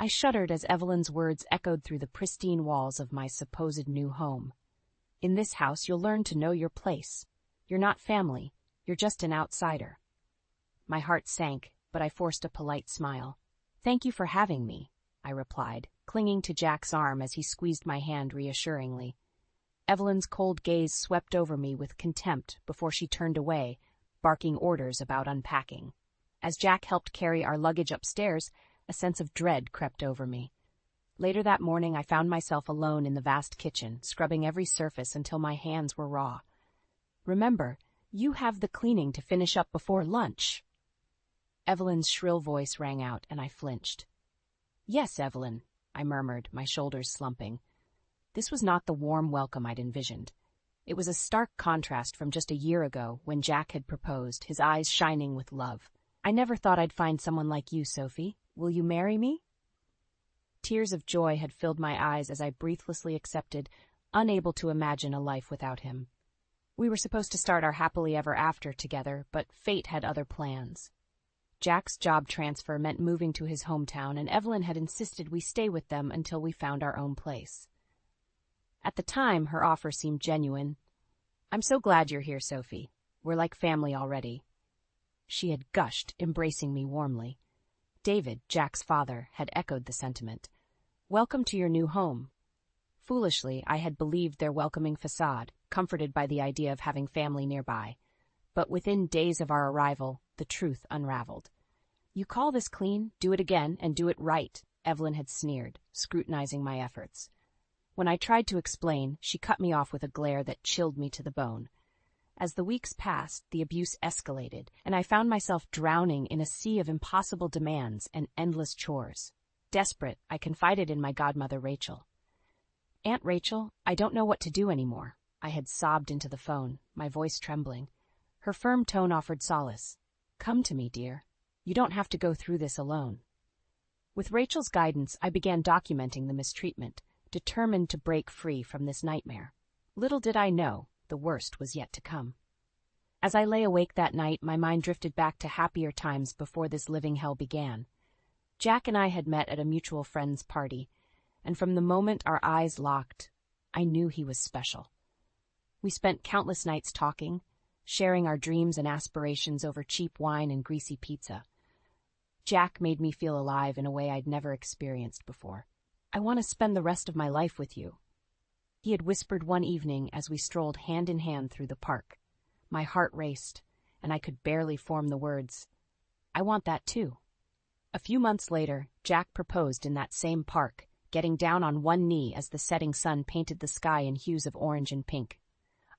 I shuddered as Evelyn's words echoed through the pristine walls of my supposed new home. In this house, you'll learn to know your place. You're not family. You're just an outsider. My heart sank, but I forced a polite smile. Thank you for having me, I replied, clinging to Jack's arm as he squeezed my hand reassuringly. Evelyn's cold gaze swept over me with contempt before she turned away, barking orders about unpacking. As Jack helped carry our luggage upstairs, a sense of dread crept over me. Later that morning, I found myself alone in the vast kitchen, scrubbing every surface until my hands were raw. Remember, you have the cleaning to finish up before lunch. Evelyn's shrill voice rang out, and I flinched. Yes, Evelyn, I murmured, my shoulders slumping. This was not the warm welcome I'd envisioned. It was a stark contrast from just a year ago when Jack had proposed, his eyes shining with love. I never thought I'd find someone like you, Sophie. Will you marry me? Tears of joy had filled my eyes as I breathlessly accepted, unable to imagine a life without him. We were supposed to start our happily ever after together, but fate had other plans. Jack's job transfer meant moving to his hometown, and Evelyn had insisted we stay with them until we found our own place. At the time, her offer seemed genuine. I'm so glad you're here, Sophie. We're like family already. She had gushed, embracing me warmly. David, Jack's father, had echoed the sentiment. Welcome to your new home. Foolishly, I had believed their welcoming facade, comforted by the idea of having family nearby. But within days of our arrival, the truth unraveled. You call this clean, do it again, and do it right, Evelyn had sneered, scrutinizing my efforts. When I tried to explain, she cut me off with a glare that chilled me to the bone. As the weeks passed, the abuse escalated, and I found myself drowning in a sea of impossible demands and endless chores. Desperate, I confided in my godmother, Rachel. Aunt Rachel, I don't know what to do anymore. I had sobbed into the phone, my voice trembling. Her firm tone offered solace. Come to me, dear. You don't have to go through this alone. With Rachel's guidance, I began documenting the mistreatment, determined to break free from this nightmare. Little did I know, the worst was yet to come. As I lay awake that night, my mind drifted back to happier times before this living hell began. Jack and I had met at a mutual friend's party, and from the moment our eyes locked, I knew he was special. We spent countless nights talking, sharing our dreams and aspirations over cheap wine and greasy pizza. Jack made me feel alive in a way I'd never experienced before. I want to spend the rest of my life with you, he had whispered one evening as we strolled hand in hand through the park. My heart raced, and I could barely form the words. I want that too. A few months later, Jack proposed in that same park, getting down on one knee as the setting sun painted the sky in hues of orange and pink.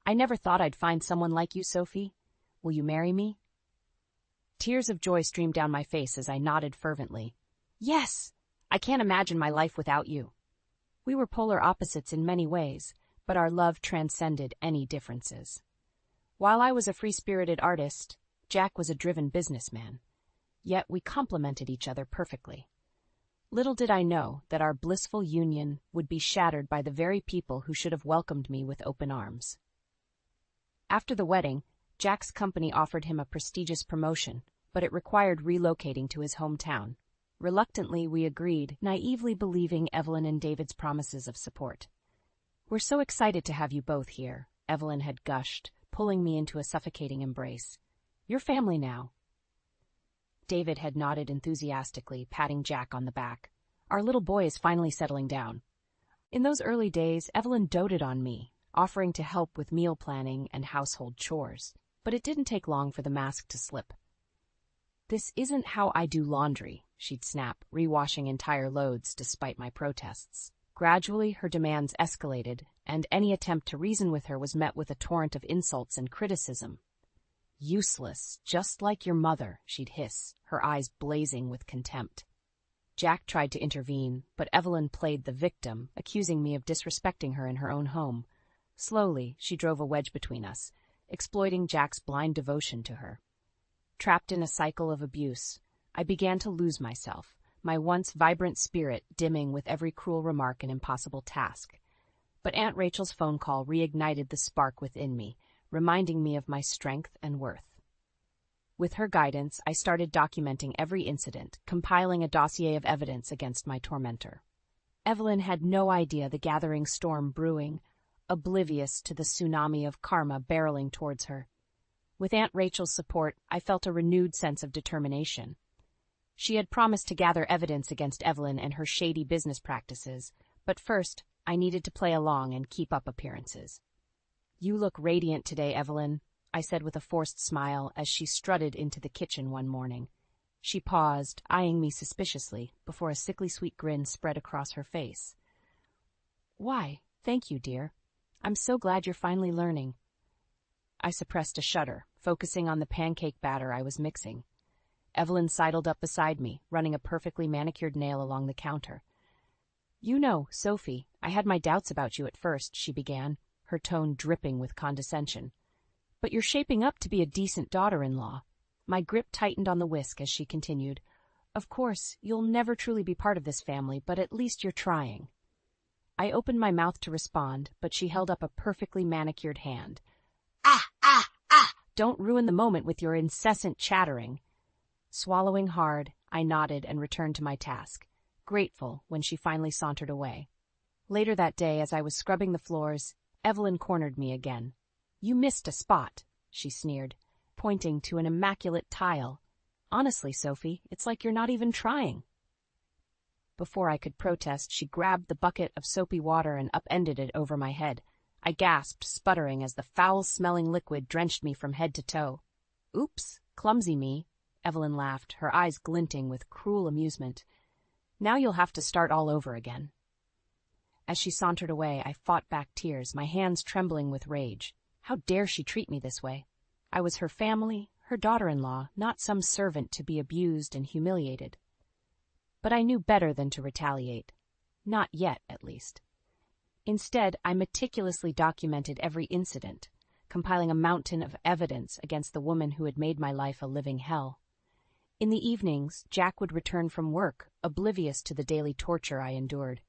I never thought I'd find someone like you, Sophie. Will you marry me? Tears of joy streamed down my face as I nodded fervently. Yes! I can't imagine my life without you. We were polar opposites in many ways, but our love transcended any differences. While I was a free-spirited artist, Jack was a driven businessman. Yet we complemented each other perfectly. Little did I know that our blissful union would be shattered by the very people who should have welcomed me with open arms. After the wedding, Jack's company offered him a prestigious promotion, but it required relocating to his hometown. Reluctantly, we agreed, naively believing Evelyn and David's promises of support. We're so excited to have you both here, Evelyn had gushed, pulling me into a suffocating embrace. You're family now. David had nodded enthusiastically, patting Jack on the back. Our little boy is finally settling down. In those early days, Evelyn doted on me, offering to help with meal planning and household chores, but it didn't take long for the mask to slip. This isn't how I do laundry, she'd snap, rewashing entire loads despite my protests. Gradually, her demands escalated, and any attempt to reason with her was met with a torrent of insults and criticism. Useless, just like your mother, she'd hiss, her eyes blazing with contempt. Jack tried to intervene, but Evelyn played the victim, accusing me of disrespecting her in her own home. Slowly, she drove a wedge between us, exploiting Jack's blind devotion to her. Trapped in a cycle of abuse, I began to lose myself, my once vibrant spirit dimming with every cruel remark and impossible task. But Aunt Rachel's phone call reignited the spark within me, reminding me of my strength and worth. With her guidance, I started documenting every incident, compiling a dossier of evidence against my tormentor. Evelyn had no idea the gathering storm brewing, oblivious to the tsunami of karma barreling towards her. With Aunt Rachel's support, I felt a renewed sense of determination. She had promised to gather evidence against Evelyn and her shady business practices, but first, I needed to play along and keep up appearances. "You look radiant today, Evelyn," I said with a forced smile as she strutted into the kitchen one morning. She paused, eyeing me suspiciously, before a sickly sweet grin spread across her face. "Why, thank you, dear. I'm so glad you're finally learning." I suppressed a shudder, focusing on the pancake batter I was mixing. Evelyn sidled up beside me, running a perfectly manicured nail along the counter. "You know, Sophie, I had my doubts about you at first," she began, her tone dripping with condescension. "But you're shaping up to be a decent daughter-in-law." My grip tightened on the whisk as she continued. "Of course, you'll never truly be part of this family, but at least you're trying." I opened my mouth to respond, but she held up a perfectly manicured hand. "Ah, ah, ah! Don't ruin the moment with your incessant chattering." Swallowing hard, I nodded and returned to my task, grateful when she finally sauntered away. Later that day, as I was scrubbing the floors, Evelyn cornered me again. "You missed a spot," she sneered, pointing to an immaculate tile. "Honestly, Sophie, it's like you're not even trying." Before I could protest, she grabbed the bucket of soapy water and upended it over my head. I gasped, sputtering, as the foul-smelling liquid drenched me from head to toe. "Oops, clumsy me," Evelyn laughed, her eyes glinting with cruel amusement. "Now you'll have to start all over again." As she sauntered away, I fought back tears, my hands trembling with rage. How dare she treat me this way? I was her family, her daughter-in-law, not some servant to be abused and humiliated. But I knew better than to retaliate. Not yet, at least. Instead, I meticulously documented every incident, compiling a mountain of evidence against the woman who had made my life a living hell. In the evenings, Jack would return from work, oblivious to the daily torture I endured.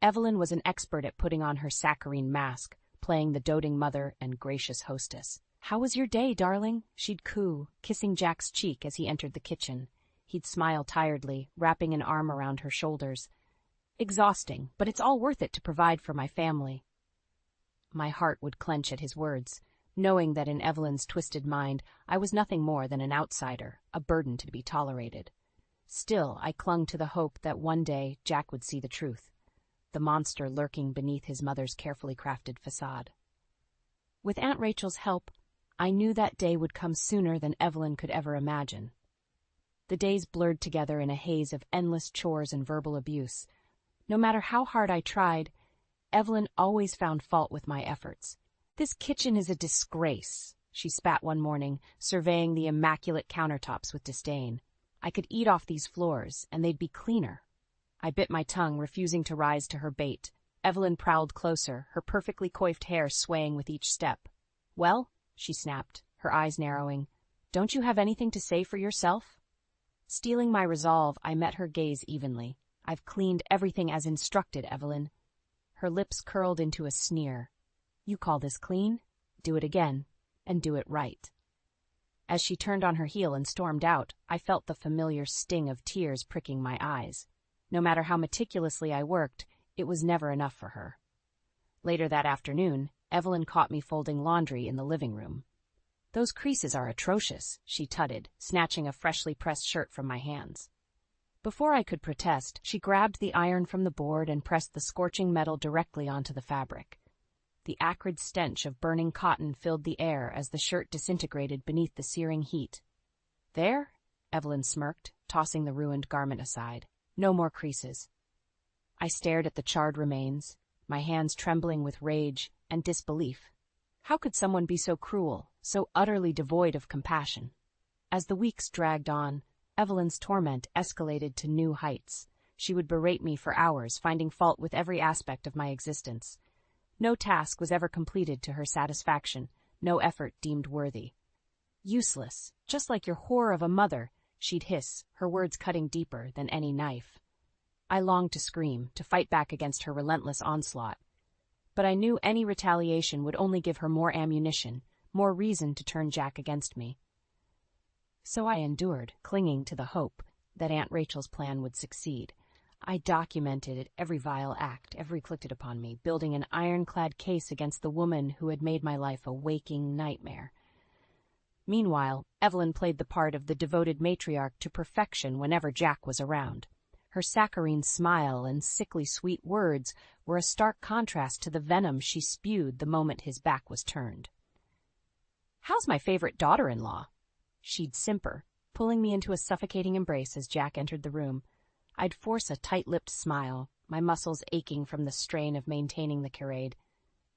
Evelyn was an expert at putting on her saccharine mask, playing the doting mother and gracious hostess. "How was your day, darling?" she'd coo, kissing Jack's cheek as he entered the kitchen. He'd smile tiredly, wrapping an arm around her shoulders. "Exhausting, but it's all worth it to provide for my family." My heart would clench at his words, knowing that in Evelyn's twisted mind I was nothing more than an outsider, a burden to be tolerated. Still, I clung to the hope that one day Jack would see the truth, the monster lurking beneath his mother's carefully crafted facade. With Aunt Rachel's help, I knew that day would come sooner than Evelyn could ever imagine. The days blurred together in a haze of endless chores and verbal abuse. No matter how hard I tried, Evelyn always found fault with my efforts. "This kitchen is a disgrace," she spat one morning, surveying the immaculate countertops with disdain. "I could eat off these floors, and they'd be cleaner." I bit my tongue, refusing to rise to her bait. Evelyn prowled closer, her perfectly coiffed hair swaying with each step. "Well," she snapped, her eyes narrowing, "don't you have anything to say for yourself?" Stealing my resolve, I met her gaze evenly. "I've cleaned everything as instructed, Evelyn." Her lips curled into a sneer. "You call this clean? Do it again, and do it right." As she turned on her heel and stormed out, I felt the familiar sting of tears pricking my eyes. No matter how meticulously I worked, it was never enough for her. Later that afternoon, Evelyn caught me folding laundry in the living room. "Those creases are atrocious," she tutted, snatching a freshly pressed shirt from my hands. Before I could protest, she grabbed the iron from the board and pressed the scorching metal directly onto the fabric. The acrid stench of burning cotton filled the air as the shirt disintegrated beneath the searing heat. "There?" Evelyn smirked, tossing the ruined garment aside. "No more creases." I stared at the charred remains, my hands trembling with rage and disbelief. How could someone be so cruel, so utterly devoid of compassion? As the weeks dragged on, Evelyn's torment escalated to new heights. She would berate me for hours, finding fault with every aspect of my existence. No task was ever completed to her satisfaction, no effort deemed worthy. "Useless, just like your whore of a mother," she'd hiss, her words cutting deeper than any knife. I longed to scream, to fight back against her relentless onslaught. But I knew any retaliation would only give her more ammunition, more reason to turn Jack against me. So I endured, clinging to the hope that Aunt Rachel's plan would succeed. I documented every vile act ever inflicted upon me, building an ironclad case against the woman who had made my life a waking nightmare. Meanwhile, Evelyn played the part of the devoted matriarch to perfection whenever Jack was around. Her saccharine smile and sickly sweet words were a stark contrast to the venom she spewed the moment his back was turned. "How's my favorite daughter-in-law?" She'd simper, pulling me into a suffocating embrace as Jack entered the room. I'd force a tight-lipped smile, my muscles aching from the strain of maintaining the charade.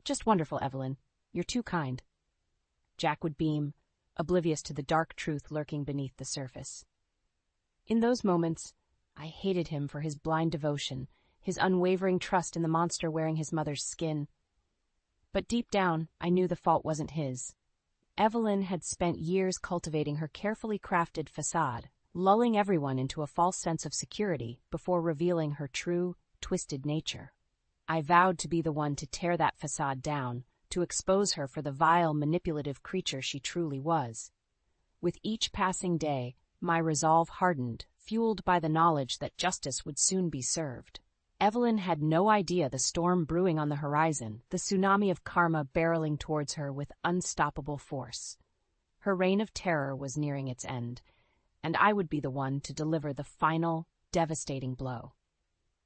"Just wonderful, Evelyn. You're too kind." Jack would beam, oblivious to the dark truth lurking beneath the surface. In those moments, I hated him for his blind devotion, his unwavering trust in the monster wearing his mother's skin. But deep down, I knew the fault wasn't his. Evelyn had spent years cultivating her carefully crafted facade, lulling everyone into a false sense of security before revealing her true, twisted nature. I vowed to be the one to tear that facade down, to expose her for the vile, manipulative creature she truly was. With each passing day, my resolve hardened, fueled by the knowledge that justice would soon be served. Evelyn had no idea the storm brewing on the horizon, the tsunami of karma barreling towards her with unstoppable force. Her reign of terror was nearing its end, and I would be the one to deliver the final, devastating blow.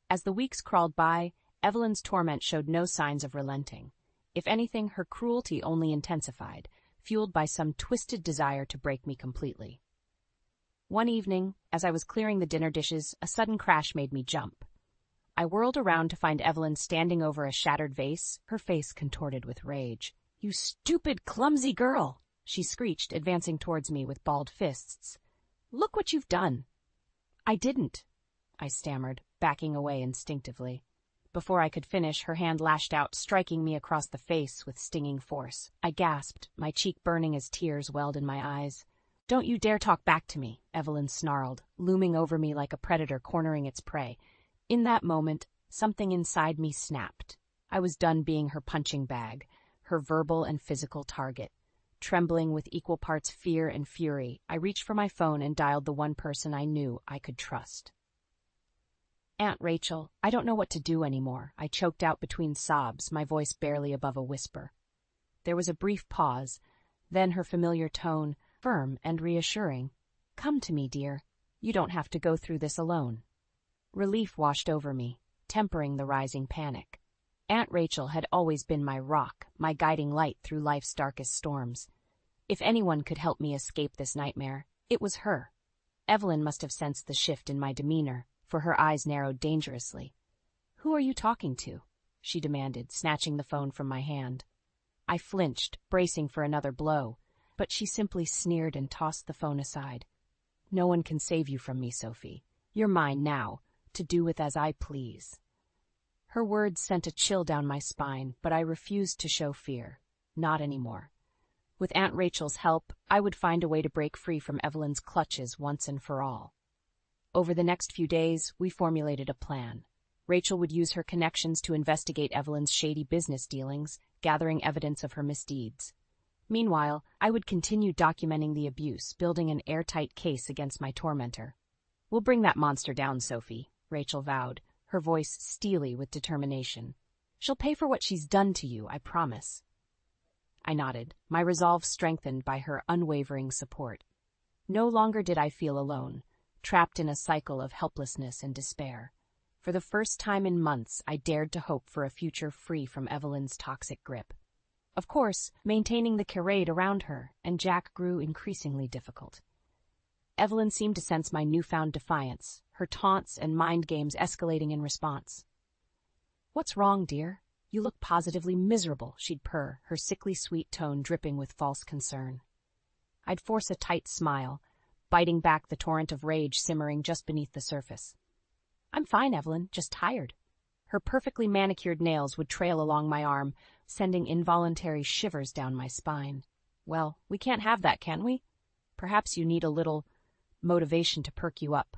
As the weeks crawled by, Evelyn's torment showed no signs of relenting. If anything, her cruelty only intensified, fueled by some twisted desire to break me completely. One evening, as I was clearing the dinner dishes, a sudden crash made me jump. I whirled around to find Evelyn standing over a shattered vase, her face contorted with rage. "You stupid, clumsy girl!" she screeched, advancing towards me with balled fists. "Look what you've done!" "I didn't," I stammered, backing away instinctively. Before I could finish, her hand lashed out, striking me across the face with stinging force. I gasped, my cheek burning as tears welled in my eyes. "Don't you dare talk back to me," Evelyn snarled, looming over me like a predator cornering its prey. In that moment, something inside me snapped. I was done being her punching bag, her verbal and physical target. Trembling with equal parts fear and fury, I reached for my phone and dialed the one person I knew I could trust. "Aunt Rachel, I don't know what to do anymore," I choked out between sobs, my voice barely above a whisper. There was a brief pause, then her familiar tone, firm and reassuring. "Come to me, dear. You don't have to go through this alone." Relief washed over me, tempering the rising panic. Aunt Rachel had always been my rock, my guiding light through life's darkest storms. If anyone could help me escape this nightmare, it was her. Evelyn must have sensed the shift in my demeanor, for her eyes narrowed dangerously. "Who are you talking to?" she demanded, snatching the phone from my hand. I flinched, bracing for another blow, but she simply sneered and tossed the phone aside. "No one can save you from me, Sophie. You're mine now, to do with as I please." Her words sent a chill down my spine, but I refused to show fear. Not anymore. With Aunt Rachel's help, I would find a way to break free from Evelyn's clutches once and for all. Over the next few days, we formulated a plan. Rachel would use her connections to investigate Evelyn's shady business dealings, gathering evidence of her misdeeds. Meanwhile, I would continue documenting the abuse, building an airtight case against my tormentor. "We'll bring that monster down, Sophie," Rachel vowed, her voice steely with determination. "She'll pay for what she's done to you, I promise." I nodded, my resolve strengthened by her unwavering support. No longer did I feel alone, trapped in a cycle of helplessness and despair. For the first time in months, I dared to hope for a future free from Evelyn's toxic grip. Of course, maintaining the charade around her and Jack grew increasingly difficult. Evelyn seemed to sense my newfound defiance, her taunts and mind games escalating in response. "What's wrong, dear? You look positively miserable," she'd purr, her sickly sweet tone dripping with false concern. I'd force a tight smile, biting back the torrent of rage simmering just beneath the surface. "I'm fine, Evelyn, just tired." Her perfectly manicured nails would trail along my arm, sending involuntary shivers down my spine. "Well, we can't have that, can we? Perhaps you need a little motivation to perk you up."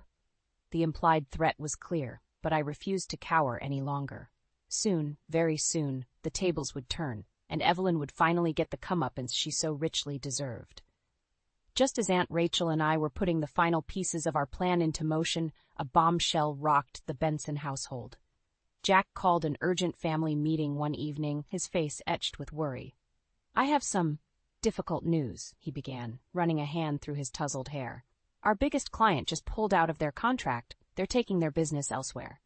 The implied threat was clear, but I refused to cower any longer. Soon, very soon, the tables would turn, and Evelyn would finally get the comeuppance she so richly deserved. Just as Aunt Rachel and I were putting the final pieces of our plan into motion, a bombshell rocked the Benson household. Jack called an urgent family meeting one evening, his face etched with worry. "I have some difficult news," he began, running a hand through his tousled hair. "Our biggest client just pulled out of their contract. They're taking their business elsewhere."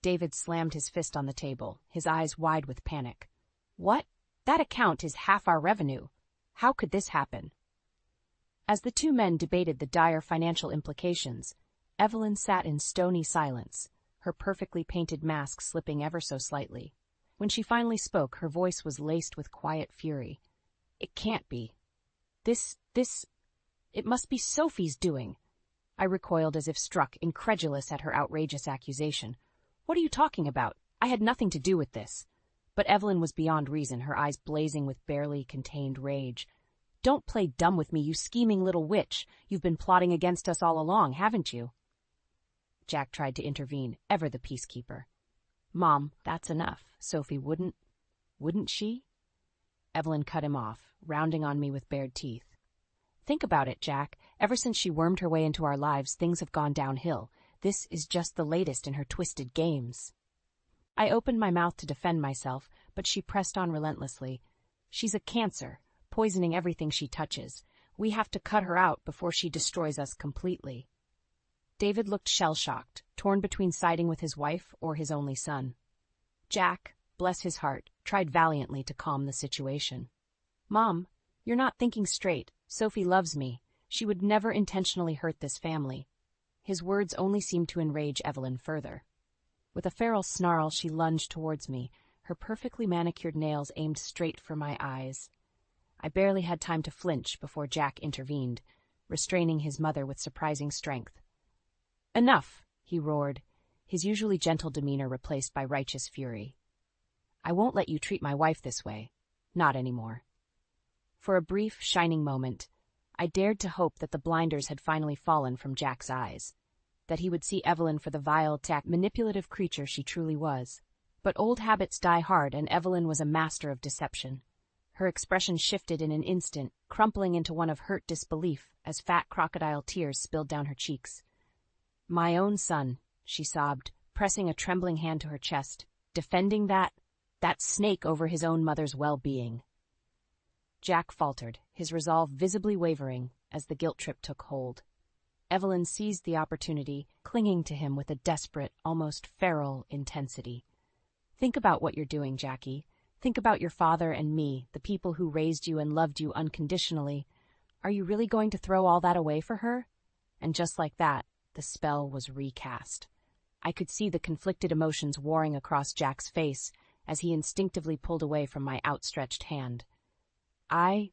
David slammed his fist on the table, his eyes wide with panic. "What? That account is half our revenue. How could this happen?" As the two men debated the dire financial implications, Evelyn sat in stony silence, her perfectly painted mask slipping ever so slightly. When she finally spoke, her voice was laced with quiet fury. "It can't be. It must be Sophie's doing." I recoiled as if struck, incredulous at her outrageous accusation. "What are you talking about? I had nothing to do with this." But Evelyn was beyond reason, her eyes blazing with barely contained rage. "Don't play dumb with me, you scheming little witch. You've been plotting against us all along, haven't you?" Jack tried to intervene, ever the peacekeeper. "Mom, that's enough. Sophie wouldn't she?" Evelyn cut him off, rounding on me with bared teeth. "Think about it, Jack. Ever since she wormed her way into our lives, things have gone downhill. This is just the latest in her twisted games." I opened my mouth to defend myself, but she pressed on relentlessly. "She's a cancer, poisoning everything she touches. We have to cut her out before she destroys us completely." David looked shell-shocked, torn between siding with his wife or his only son. Jack, bless his heart, tried valiantly to calm the situation. "Mom, you're not thinking straight. Sophie loves me. She would never intentionally hurt this family." His words only seemed to enrage Evelyn further. With a feral snarl, she lunged towards me, her perfectly manicured nails aimed straight for my eyes. I barely had time to flinch before Jack intervened, restraining his mother with surprising strength. "Enough!" he roared, his usually gentle demeanor replaced by righteous fury. "I won't let you treat my wife this way. Not anymore." For a brief, shining moment, I dared to hope that the blinders had finally fallen from Jack's eyes, that he would see Evelyn for the vile, manipulative creature she truly was. But old habits die hard, and Evelyn was a master of deception. Her expression shifted in an instant, crumpling into one of hurt disbelief as fat crocodile tears spilled down her cheeks. "My own son," she sobbed, pressing a trembling hand to her chest, "defending that snake over his own mother's well-being." Jack faltered, his resolve visibly wavering as the guilt trip took hold. Evelyn seized the opportunity, clinging to him with a desperate, almost feral intensity. "Think about what you're doing, Jackie. Think about your father and me, the people who raised you and loved you unconditionally. Are you really going to throw all that away for her?" And just like that, the spell was recast. I could see the conflicted emotions warring across Jack's face as he instinctively pulled away from my outstretched hand. I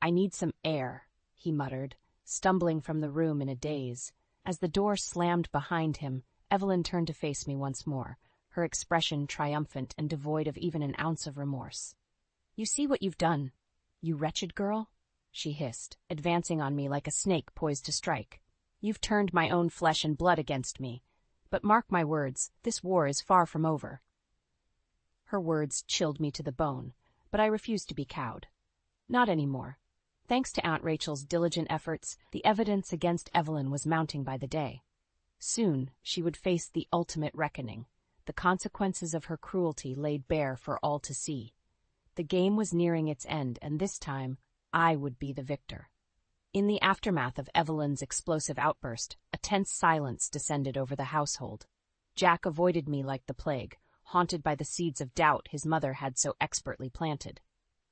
need some air," he muttered, stumbling from the room in a daze. As the door slammed behind him, Evelyn turned to face me once more, her expression triumphant and devoid of even an ounce of remorse. "You see what you've done, you wretched girl?" she hissed, advancing on me like a snake poised to strike. "You've turned my own flesh and blood against me. But mark my words, this war is far from over." Her words chilled me to the bone, but I refused to be cowed. Not anymore. Thanks to Aunt Rachel's diligent efforts, the evidence against Evelyn was mounting by the day. Soon she would face the ultimate reckoning, the consequences of her cruelty laid bare for all to see. The game was nearing its end, and this time I would be the victor. In the aftermath of Evelyn's explosive outburst, a tense silence descended over the household. Jack avoided me like the plague, haunted by the seeds of doubt his mother had so expertly planted.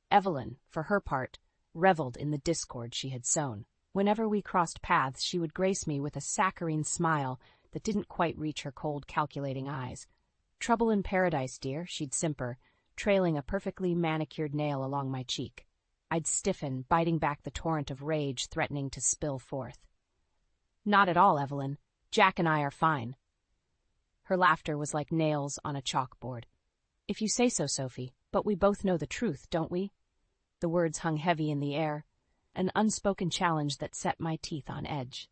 Evelyn, for her part, reveled in the discord she had sown. Whenever we crossed paths, she would grace me with a saccharine smile that didn't quite reach her cold, calculating eyes. "Trouble in paradise, dear," she'd simper, trailing a perfectly manicured nail along my cheek. I'd stiffen, biting back the torrent of rage threatening to spill forth. "Not at all, Evelyn. Jack and I are fine." Her laughter was like nails on a chalkboard. "If you say so, Sophie, but we both know the truth, don't we?" The words hung heavy in the air, an unspoken challenge that set my teeth on edge.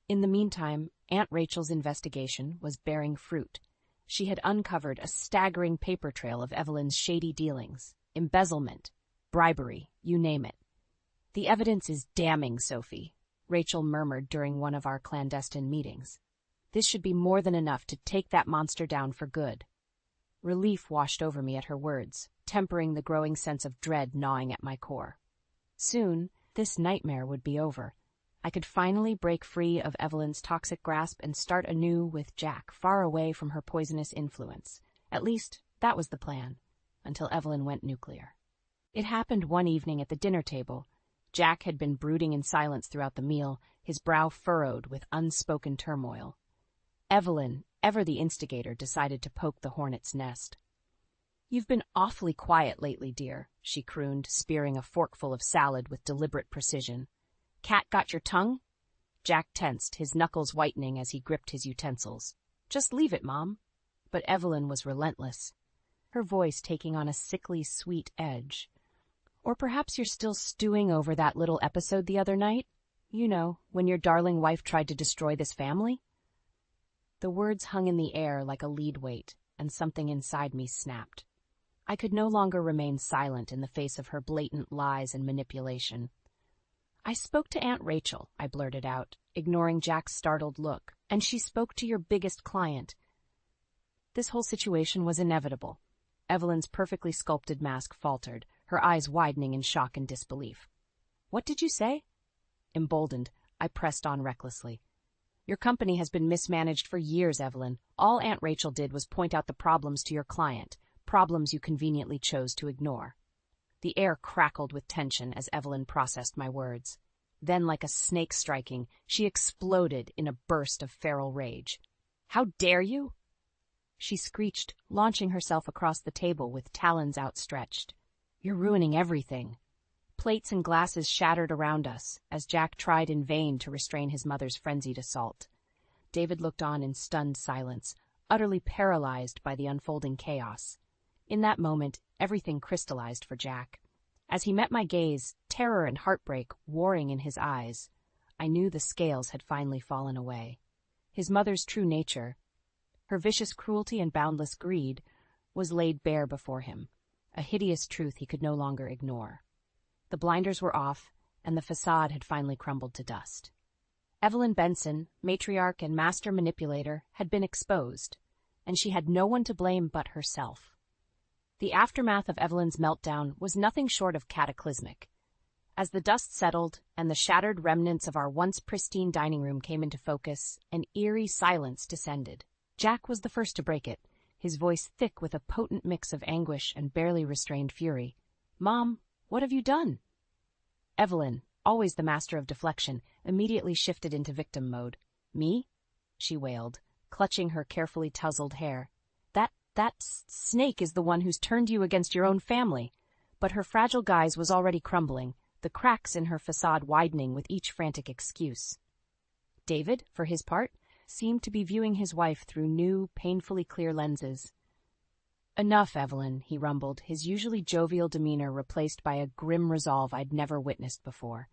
In the meantime, Aunt Rachel's investigation was bearing fruit. She had uncovered a staggering paper trail of Evelyn's shady dealings, embezzlement, bribery, you name it. The evidence is damning, Sophie, Rachel murmured during one of our clandestine meetings. This should be more than enough to take that monster down for good. Relief washed over me at her words, tempering the growing sense of dread gnawing at my core. Soon, this nightmare would be over. I could finally break free of Evelyn's toxic grasp and start anew with Jack, far away from her poisonous influence. At least, that was the plan, until Evelyn went nuclear. It happened one evening at the dinner table. Jack had been brooding in silence throughout the meal, his brow furrowed with unspoken turmoil. Evelyn, ever the instigator, decided to poke the hornet's nest. "You've been awfully quiet lately, dear," she crooned, spearing a forkful of salad with deliberate precision. "Cat got your tongue?" Jack tensed, his knuckles whitening as he gripped his utensils. "Just leave it, Mom." But Evelyn was relentless, her voice taking on a sickly sweet edge. "Or perhaps you're still stewing over that little episode the other night? You know, when your darling wife tried to destroy this family?" The words hung in the air like a lead weight, and something inside me snapped. I could no longer remain silent in the face of her blatant lies and manipulation. "I spoke to Aunt Rachel," I blurted out, ignoring Jack's startled look, "and she spoke to your biggest client." This whole situation was inevitable. Evelyn's perfectly sculpted mask faltered, her eyes widening in shock and disbelief. "What did you say?" Emboldened, I pressed on recklessly. "Your company has been mismanaged for years, Evelyn. All Aunt Rachel did was point out the problems to your client, problems you conveniently chose to ignore." The air crackled with tension as Evelyn processed my words. Then, like a snake striking, she exploded in a burst of feral rage. "How dare you?" she screeched, launching herself across the table with talons outstretched. "You're ruining everything." Plates and glasses shattered around us as Jack tried in vain to restrain his mother's frenzied assault. David looked on in stunned silence, utterly paralyzed by the unfolding chaos. In that moment, everything crystallized for Jack. As he met my gaze, terror and heartbreak warring in his eyes, I knew the scales had finally fallen away. His mother's true nature, her vicious cruelty and boundless greed, was laid bare before him, a hideous truth he could no longer ignore. The blinders were off, and the facade had finally crumbled to dust. Evelyn Benson, matriarch and master manipulator, had been exposed, and she had no one to blame but herself. The aftermath of Evelyn's meltdown was nothing short of cataclysmic. As the dust settled and the shattered remnants of our once pristine dining room came into focus, an eerie silence descended. Jack was the first to break it, his voice thick with a potent mix of anguish and barely restrained fury. "Mom, what have you done?" Evelyn, always the master of deflection, immediately shifted into victim mode. "Me?" she wailed, clutching her carefully tousled hair. That snake is the one who's turned you against your own family." But her fragile guise was already crumbling, the cracks in her facade widening with each frantic excuse. David, for his part, seemed to be viewing his wife through new, painfully clear lenses. "Enough, Evelyn," he rumbled, his usually jovial demeanor replaced by a grim resolve I'd never witnessed before.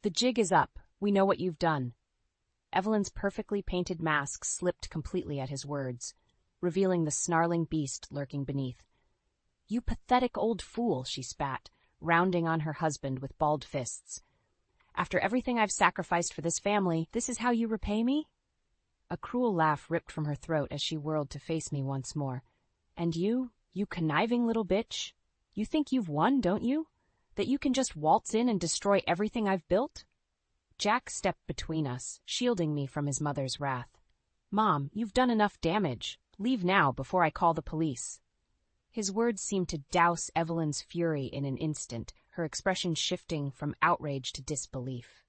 "The jig is up. We know what you've done." Evelyn's perfectly painted mask slipped completely at his words, revealing the snarling beast lurking beneath. "You pathetic old fool," she spat, rounding on her husband with balled fists. "After everything I've sacrificed for this family, this is how you repay me?" A cruel laugh ripped from her throat as she whirled to face me once more. "And you conniving little bitch, you think you've won, don't you? That you can just waltz in and destroy everything I've built?" Jack stepped between us, shielding me from his mother's wrath. "Mom, you've done enough damage. Leave now before I call the police." His words seemed to douse Evelyn's fury in an instant, her expression shifting from outrage to disbelief.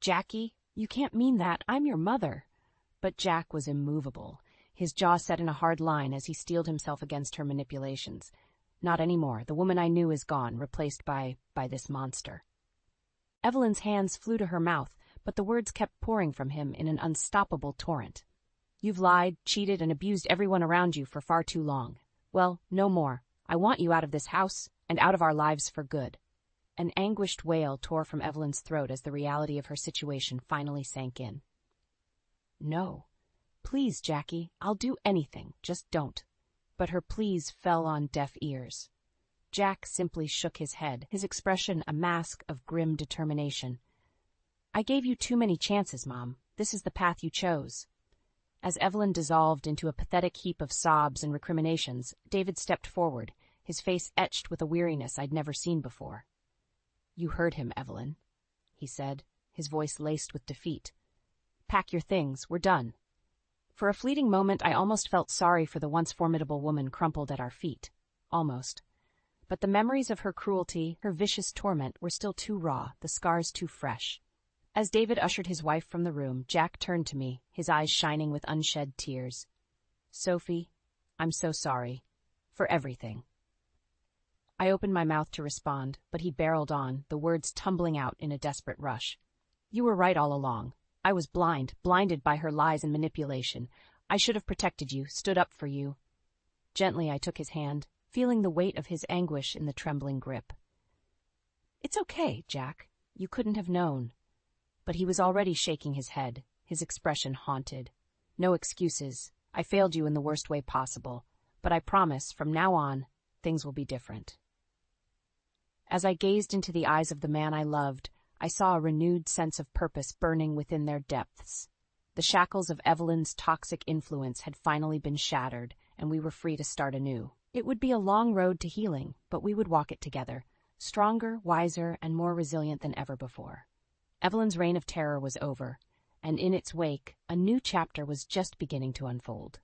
"Jackie, you can't mean that. I'm your mother." But Jack was immovable, his jaw set in a hard line as he steeled himself against her manipulations. "Not anymore. The woman I knew is gone, replaced by this monster." Evelyn's hands flew to her mouth, but the words kept pouring from him in an unstoppable torrent. "You've lied, cheated, and abused everyone around you for far too long. Well, no more. I want you out of this house and out of our lives for good." An anguished wail tore from Evelyn's throat as the reality of her situation finally sank in. "No. Please, Jackie, I'll do anything. Just don't." But her pleas fell on deaf ears. Jack simply shook his head, his expression a mask of grim determination. I gave you too many chances, Mom. This is the path you chose. As Evelyn dissolved into a pathetic heap of sobs and recriminations, David stepped forward, his face etched with a weariness I'd never seen before. You heard him, Evelyn, he said, his voice laced with defeat. Pack your things, we're done. For a fleeting moment, I almost felt sorry for the once formidable woman crumpled at our feet. Almost. But the memories of her cruelty, her vicious torment, were still too raw, the scars too fresh. As David ushered his wife from the room, Jack turned to me, his eyes shining with unshed tears. Sophie, I'm so sorry. For everything. I opened my mouth to respond, but he barreled on, the words tumbling out in a desperate rush. You were right all along. I was blinded by her lies and manipulation. I should have protected you, stood up for you. Gently I took his hand, feeling the weight of his anguish in the trembling grip. It's okay, Jack. You couldn't have known. But he was already shaking his head, his expression haunted. No excuses. I failed you in the worst way possible. But I promise, from now on, things will be different. As I gazed into the eyes of the man I loved, I saw a renewed sense of purpose burning within their depths. The shackles of Evelyn's toxic influence had finally been shattered, and we were free to start anew. It would be a long road to healing, but we would walk it together, stronger, wiser, and more resilient than ever before. Evelyn's reign of terror was over, and in its wake, a new chapter was just beginning to unfold.